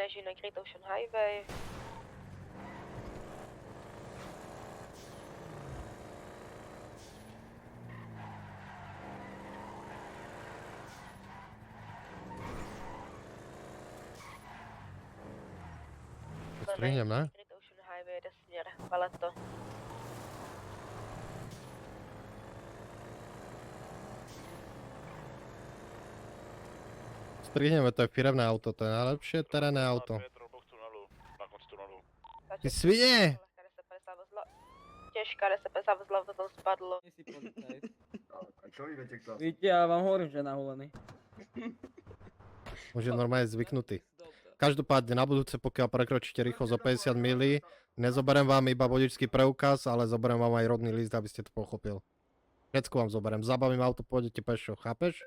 neží na Great Ocean Highway. Strihnem, ne? Great Ocean Highway jede směr Valeto. Strihneme, to je firemné auto, to je najlepšie terénne auto. Ty svine! Těžká 1050 vozla, to tam spadlo. A čo vy viete kto? Víte, ja vám hovorím, že je nahulený. Už je normálne zvyknutý. Každopádne na budúce, pokiaľ prekročíte rýchlosť o 50 milí, nezoberiem vám iba vodičský preukaz, ale zoberiem vám aj rodný list, aby ste to pochopil. Všetko vám zoberiem, zabavím auto, pôjdete pešo, chápeš?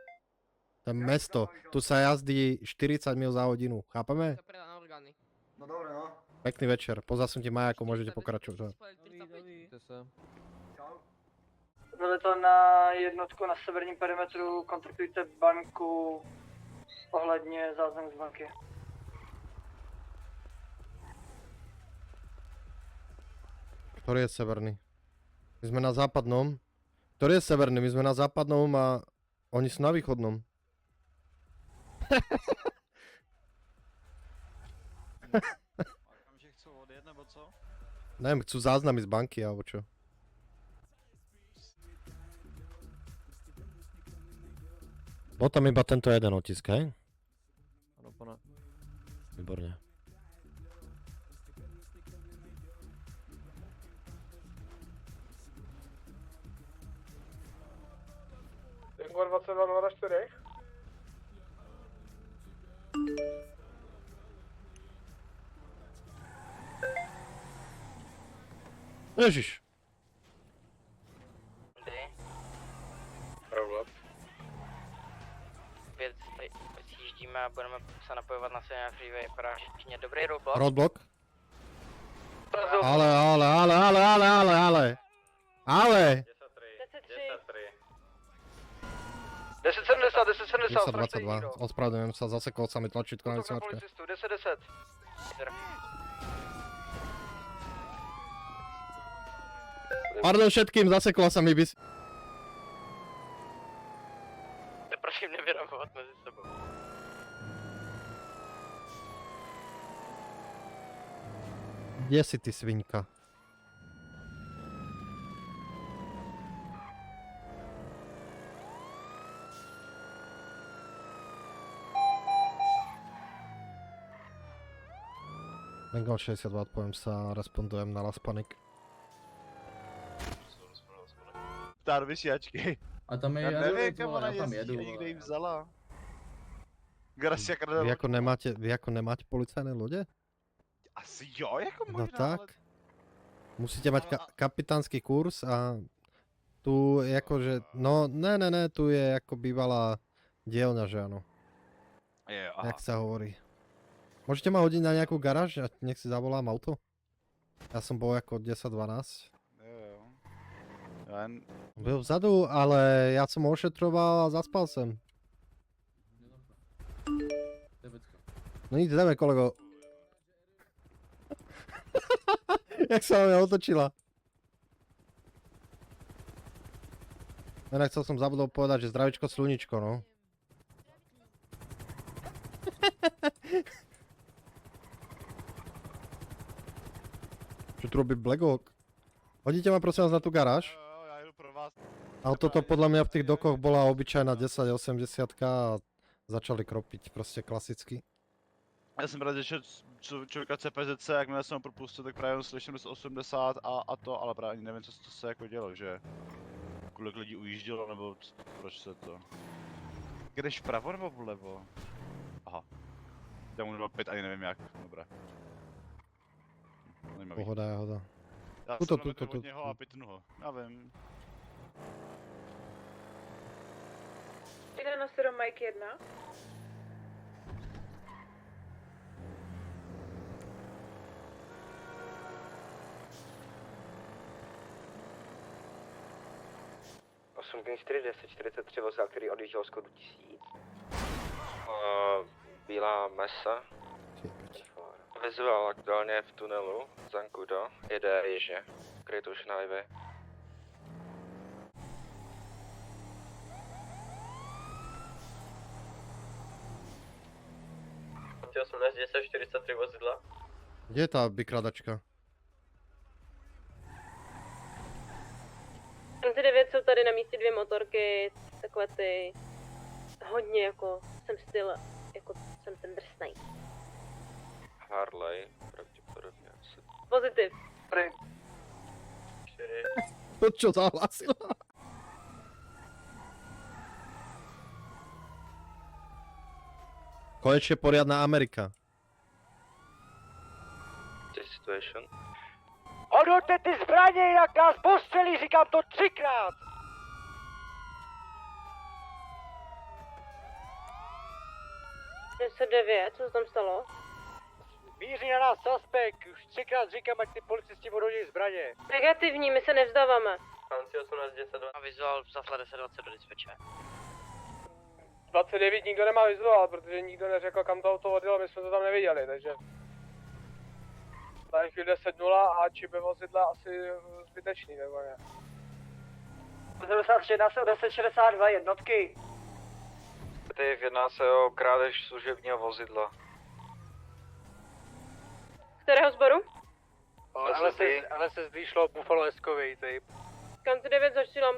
To je mesto, tu sa jazdí 40 mil za hodinu, chápeme? No dobre, no. Pekný večer, po zasunutí majáku môžete pokračovať. Čau. Vylito na jednotku na severním perimetru, kontaktujte banku ohledně záznamu z banky. Ktorý je severný? My sme na západnom. Ktorý je severný? My sme na západnom a oni sú na východnom. Že chcú odjet, nebo co? Neviem, chcú záznamy z banky alebo čo. Bol tam iba tento jeden otisk, hej? Ano, pane. Výborne. Ingor 2204. Ježiš. Problém. Opět sjíždíme a budeme se napojovat na Senior Freeway. Vypadá, že dobrý roadblock. Roadblock? Ale. 1070, 1070, 1022. Ospravedlňujem sa, zasekol sa mi tlačítko na vysielačke. 1010. Pardon všetkým, zasekla sa mi bys... Prosím nevyrahovat mezi sebou. Kde si ty sviňka? Bengal 62, odpoviem sa, respondujem na Las Panic. Ptát vysílačky. A tam je Já nevím, jedu, kam vole, ona já tam jezdí, jedu. ani kde vole. ji vzala. Gracia Kardel. Vy ako nemáte policajné lode? Asi jo, jako No možná, tak. ale... Musíte mať kapitánsky kurz a tu je akože, no ne, tu je ako bývalá dielňa, že áno, Jo, aha. jak sa hovorí. Môžete ma hodiť na nejakú garáž a nech si zavolám auto? Ja som bol ako 10-12. Jo. Já jen... Byl vzadu, ale ja som ošetroval a zaspal som. No nic, jdeme kolego. Jak sa na mňa otočila. Inak chcel som zabudol povedať, že zdravičko sluničko, no. Čo tu robí Black Hawk? Hodíte ma prosím vás na tú garáž? Jo, já jdu pro vás. Ale toto podľa mňa v tých dokoch bola obyčajná 1080 a začali kropiť, proste klasicky. Já jsem rád, že člověka CPZC, jakmile jsem ho propustil, tak právě slyším 80 a to, ale právě ani nevím, co se jako dělo, že kolik lidí ujíždělo, nebo proč se to... Jdeš vpravo nebo vlevo? Aha. Já mu 5 ani nevím jak, dobré. Zajímavý. Pohoda, jahoda. Já Tuto, jsem na metru tuto. od něho a pitnu ho, já vím. Jde na Siro Mike 1. Osm 4, 10, 43 vozidla, který odjížděl z kodu 1000. Bílá mesa. Vizuál aktuálně v tunelu Zancudo, jede jižně, Great Ocean Highway. vozidla. Kde je tá vykladačka? Ty 9 jsou tady na místě 2 motorky, takové ty hodně jako, jsem styl, jako jsem ten drsnej. Harley, pravděpodobně asi. Pozitiv. To čo zahlásila? Konečne poriadna Amerika. Situation. Odhoďte ty zbraně, jinak nás postřelí, říkám to 3krát! Se 9, co se tam stalo? Míří na nás suspekt, už 3krát říkám, ať ty policisti odhodí zbraně. Negativní, my se nevzdáváme. A vizuál zafla 1020 do dispeča. 29 nikdo nemá vizuál, protože nikdo neřekl, kam to auto odjelo, my jsme to tam neviděli, takže... Tady chvíli 10-0 a čip vozidla asi zbytečný, nebo ne? 73, jedná se o 1062 jednotky. Teď jedná se o krádež služebního vozidla. Kterého sboru? Ale se zvyšlo Buffalo Escovej, typ. Kam ty 9 zaštílám,